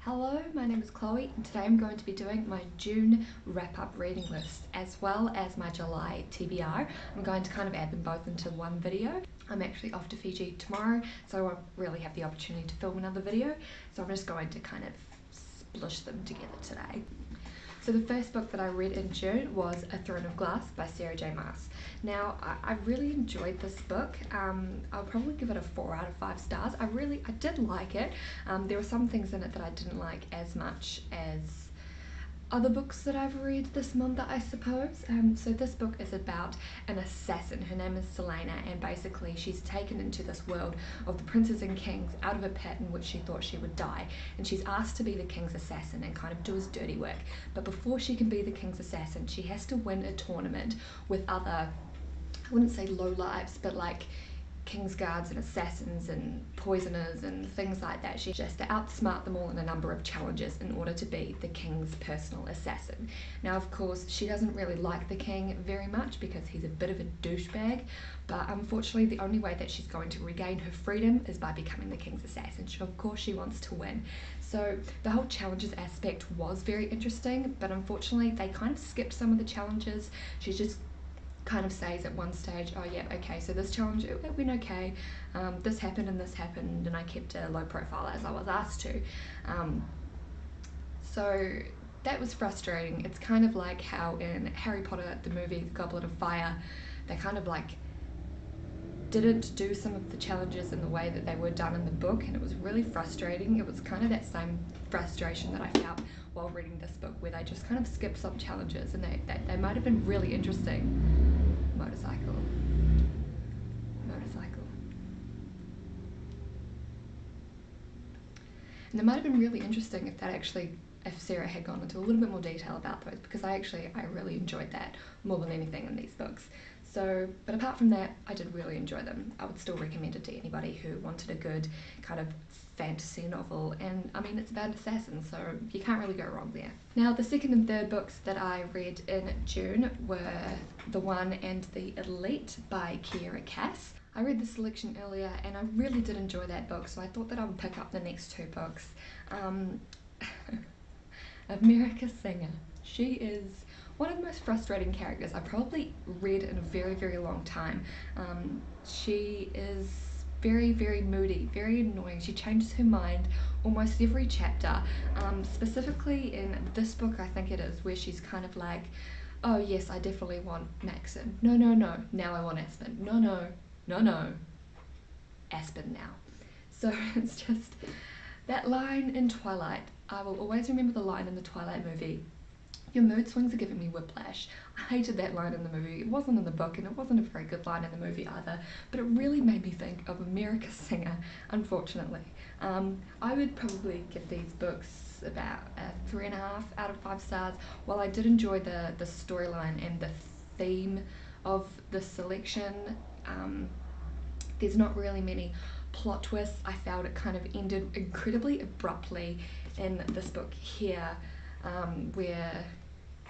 Hello, my name is Chloe and today I'm going to be doing my June wrap-up reading list as well as my July TBR. I'm going to kind of add them both into one video. I'm actually off to Fiji tomorrow, so I won't really have the opportunity to film another video, so I'm just going to kind of splish them together today. So the first book that I read in June was A Throne of Glass by Sarah J Maas. Now, I really enjoyed this book. I'll probably give it a 4 out of 5 stars. I did like it. There were some things in it that I didn't like as much as other books that I've read this month, I suppose. So this book is about an assassin. Her name is Selena, and basically she's taken into this world of the princes and kings out of a pit in which she thought she would die, and she's asked to be the king's assassin and kind of do his dirty work. But before she can be the king's assassin, she has to win a tournament with other, I wouldn't say low lives, but like king's guards and assassins and poisoners and things like that. She has to outsmart them all in a number of challenges in order to be the king's personal assassin. Now, of course, she doesn't really like the king very much because he's a bit of a douchebag, but unfortunately the only way that she's going to regain her freedom is by becoming the king's assassin. Of course she wants to win. So the whole challenges aspect was very interesting, but unfortunately they kind of skipped some of the challenges. She just kind of says at one stage, oh yeah, okay, so this challenge, it went okay, this happened and I kept a low profile as I was asked to. So that was frustrating. It's kind of like how in Harry Potter, the movie The Goblet of Fire, they kind of like didn't do some of the challenges in the way that they were done in the book, and it was really frustrating. It was kind of that same frustration that I felt while reading this book, where they just kind of skipped some challenges and they might have been really interesting. Motorcycle. And they might have been really interesting if Sarah had gone into a little bit more detail about those, because I really enjoyed that more than anything in these books. So, but apart from that, I did really enjoy them. I would still recommend it to anybody who wanted a good kind of fantasy novel, and I mean, it's about an assassin, so you can't really go wrong there. Now, the second and third books that I read in June were The One and the Elite by Kiera Cass. I read the selection earlier and I really did enjoy that book, so I thought that I would pick up the next two books. America Singer. She is one of the most frustrating characters I've probably read in a very, very long time. She is very, very moody, very annoying. She changes her mind almost every chapter. Specifically in this book, I think it is, where she's kind of like, oh yes, I definitely want Maxim. No, now I want Aspen. No, Aspen now. So it's just that line in Twilight. I will always remember the line in the Twilight movie. Your mood swings are giving me whiplash. I hated that line in the movie. It wasn't in the book, and it wasn't a very good line in the movie either, but it really made me think of America Singer, unfortunately. I would probably give these books about a 3.5 out of 5 stars. While I did enjoy the storyline and the theme of the selection, there's not really many plot twists. I felt it kind of ended incredibly abruptly in this book here, where,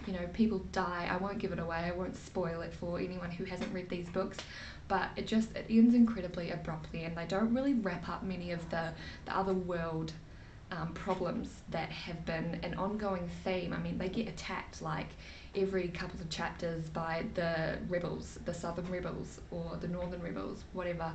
you know, people die. I won't give it away, I won't spoil it for anyone who hasn't read these books, but it ends incredibly abruptly, and they don't really wrap up many of the other world problems that have been an ongoing theme. I mean, they get attacked like every couple of chapters by the rebels, the southern rebels or the northern rebels, whatever.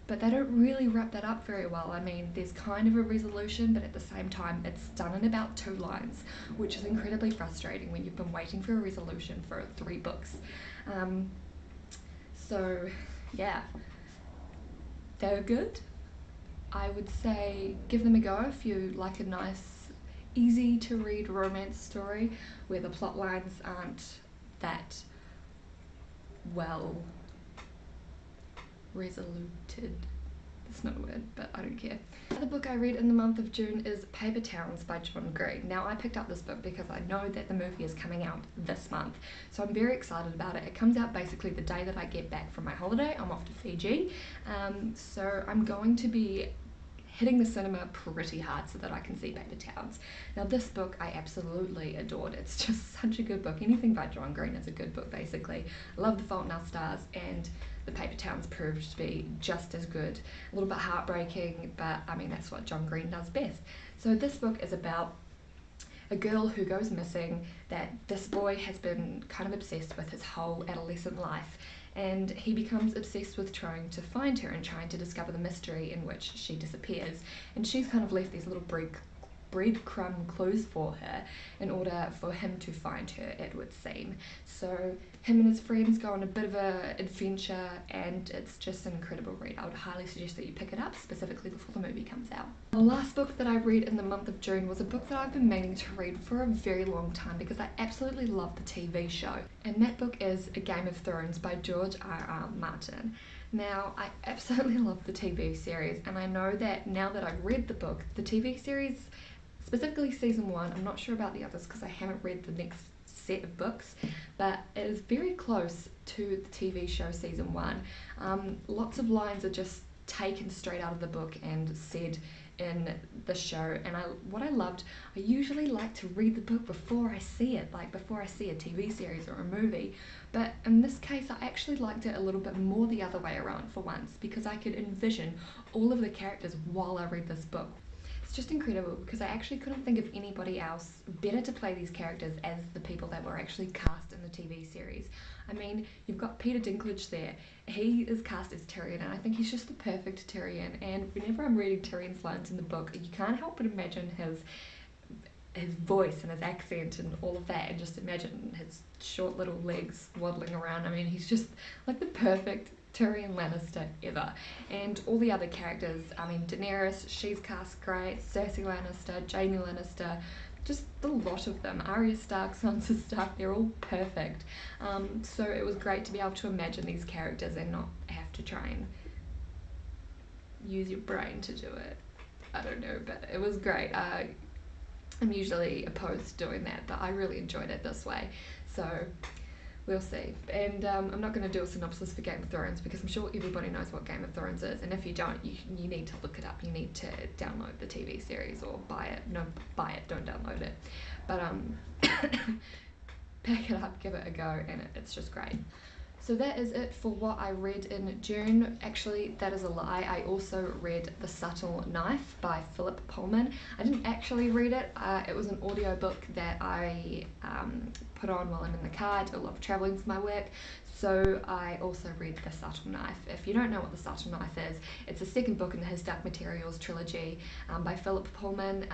But they don't really wrap that up very well. I mean, there's kind of a resolution, but at the same time, it's done in about 2 lines, which is incredibly frustrating when you've been waiting for a resolution for 3 books. So, yeah, they're good. I would say give them a go if you like a nice, easy to read romance story where the plot lines aren't that well resoluted. That's not a word, but I don't care. The book I read in the month of June is Paper Towns by John Green. Now, I picked up this book because I know that the movie is coming out this month, so I'm very excited about it. It comes out basically the day that I get back from my holiday. I'm off to Fiji, so I'm going to be hitting the cinema pretty hard so that I can see Paper Towns. Now, this book I absolutely adored. It's just such a good book. Anything by John Green is a good book, basically. I love The Fault in Our Stars, and The Paper Towns proved to be just as good. A little bit heartbreaking, but I mean, that's what John Green does best. So this book is about a girl who goes missing that this boy has been kind of obsessed with his whole adolescent life, and he becomes obsessed with trying to find her and trying to discover the mystery in which she disappears. And she's kind of left these little breadcrumb clues for her in order for him to find her, it would seem. So him and his friends go on a bit of an adventure, and it's just an incredible read. I would highly suggest that you pick it up, specifically before the movie comes out. The last book that I read in the month of June was a book that I've been meaning to read for a very long time because I absolutely love the TV show. And that book is A Game of Thorns by George R.R. Martin. Now, I absolutely love the TV series, and I know that now that I've read the book, the TV series, specifically season 1, I'm not sure about the others because I haven't read the next set of books, but it is very close to the TV show season 1. Lots of lines are just taken straight out of the book and said in the show, and what I loved, I usually like to read the book before I see it, like before I see a TV series or a movie, but in this case I actually liked it a little bit more the other way around for once, because I could envision all of the characters while I read this book. Just incredible, because I actually couldn't think of anybody else better to play these characters as the people that were actually cast in the TV series. I mean, you've got Peter Dinklage there. He is cast as Tyrion, and I think he's just the perfect Tyrion. And whenever I'm reading Tyrion's lines in the book, you can't help but imagine his voice and his accent and all of that, and just imagine his short little legs waddling around. I mean, he's just like the perfect Tyrion Lannister ever. And all the other characters, I mean, Daenerys, she's cast great, Cersei Lannister, Jaime Lannister, just the lot of them, Arya Stark, Sansa Stark, they're all perfect. So it was great to be able to imagine these characters and not have to try and use your brain to do it. I don't know, but it was great. I'm usually opposed to doing that, but I really enjoyed it this way. So we'll see. And I'm not going to do a synopsis for Game of Thrones because I'm sure everybody knows what Game of Thrones is, and if you don't, you need to look it up. You need to download the TV series or buy it. No, buy it, don't download it. But pick it up, give it a go, and it's just great. So that is it for what I read in June. Actually, that is a lie. I also read The Subtle Knife by Philip Pullman. I didn't actually read it. It was an audiobook that I put on while I'm in the car. I do a lot of travelling for my work. So I also read The Subtle Knife. If you don't know what The Subtle Knife is, it's the second book in his Dark Materials trilogy by Philip Pullman.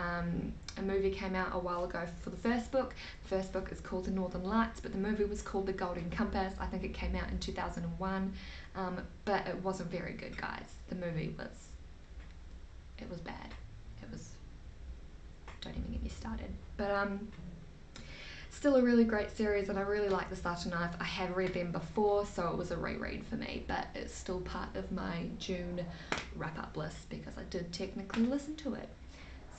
A movie came out a while ago for the first book. The first book is called The Northern Lights, but the movie was called The Golden Compass. I think it came out in 2001, but it wasn't very good, guys. The movie was bad. Don't even get me started. But still a really great series, and I really like The Subtle Knife. I have read them before, so it was a reread for me, but it's still part of my June wrap-up list because I did technically listen to it.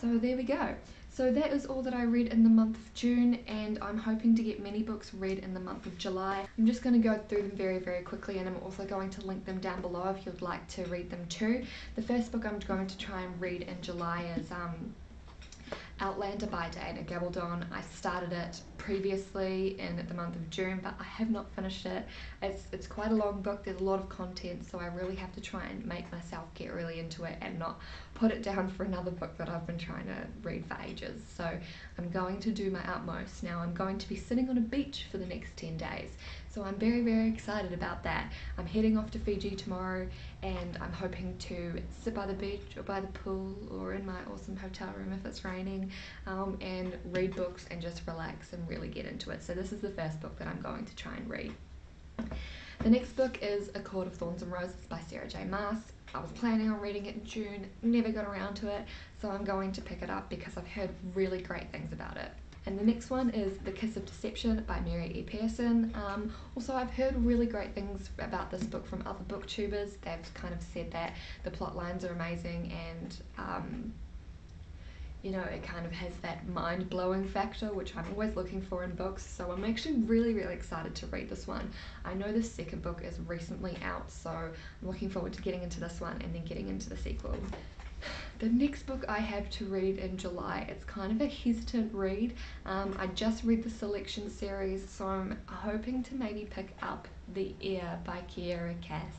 So there we go. So that is all that I read in the month of June, and I'm hoping to get many books read in the month of July. I'm just going to go through them very, very quickly, and I'm also going to link them down below if you'd like to read them too. The first book I'm going to try and read in July is Outlander by Dana Gabaldon. I started it previously in the month of June, but I have not finished it. It's quite a long book, there's a lot of content, so I really have to try and make myself get really into it and not put it down for another book that I've been trying to read for ages. So I'm going to do my utmost. Now I'm going to be sitting on a beach for the next 10 days, so I'm very, very excited about that. I'm heading off to Fiji tomorrow, and I'm hoping to sit by the beach or by the pool or in my awesome hotel room if it's raining, and read books and just relax and really get into it. So this is the first book that I'm going to try and read. The next book is A Court of Thorns and Roses by Sarah J. Maas. I was planning on reading it in June, never got around to it, so I'm going to pick it up because I've heard really great things about it. And the next one is The Kiss of Deception by Mary E. Pearson. Also, I've heard really great things about this book from other booktubers. They've kind of said that the plot lines are amazing, and you know, it kind of has that mind-blowing factor, which I'm always looking for in books, so I'm actually really, really excited to read this one. I know the second book is recently out, so I'm looking forward to getting into this one and then getting into the sequel. The next book I have to read in July, it's kind of a hesitant read. I just read the Selection series, so I'm hoping to maybe pick up The Air by Kiera Cass.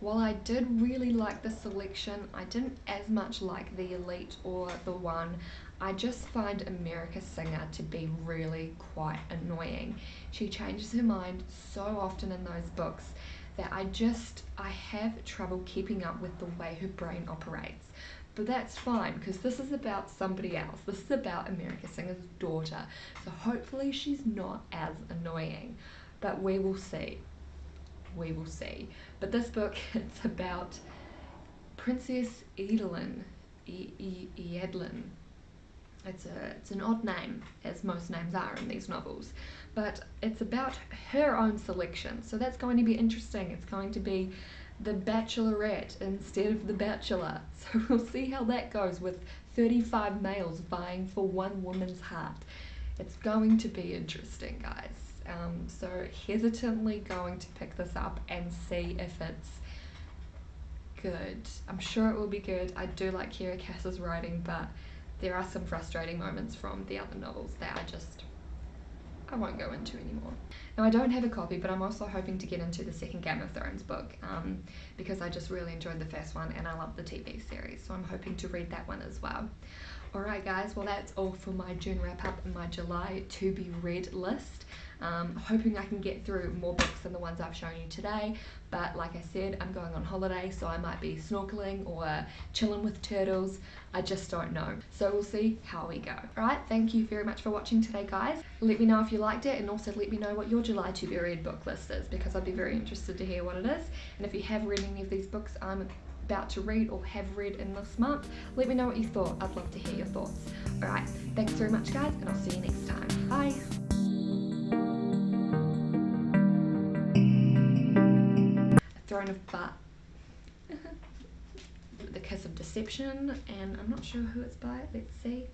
While I did really like the selection, I didn't as much like the Elite or the One. I just find America Singer to be really quite annoying. She changes her mind so often in those books that I have trouble keeping up with the way her brain operates. But that's fine because this is about somebody else. This is about America Singer's daughter. So hopefully she's not as annoying. But we will see. We will see. But this book, it's about Princess Edelyn. Edelyn. It's an odd name, as most names are in these novels, but it's about her own selection. So that's going to be interesting. It's going to be the Bachelorette instead of the Bachelor. So we'll see how that goes with 35 males vying for one woman's heart. It's going to be interesting, guys. So hesitantly going to pick this up and see if it's good. I'm sure it will be good. I do like Kira Cass's writing, but there are some frustrating moments from the other novels that I won't go into anymore. Now, I don't have a copy, but I'm also hoping to get into the second Game of Thrones book because I just really enjoyed the first one and I love the TV series, so I'm hoping to read that one as well. Alright guys, well that's all for my June wrap up and my July to be read list. Hoping I can get through more books than the ones I've shown you today, but like I said, I'm going on holiday, so I might be snorkeling or chilling with turtles. I just don't know. So we'll see how we go. Alright, thank you very much for watching today, guys. Let me know if you liked it, and also let me know what your July to be read book list is, because I'd be very interested to hear what it is. And if you have read any of these books I'm about to read or have read in this month, let me know what you thought. I'd love to hear your thoughts. Alright, thanks very much guys, and I'll see you next time. Bye! Throne of Butt. The Kiss of Deception, and I'm not sure who it's by. Let's see.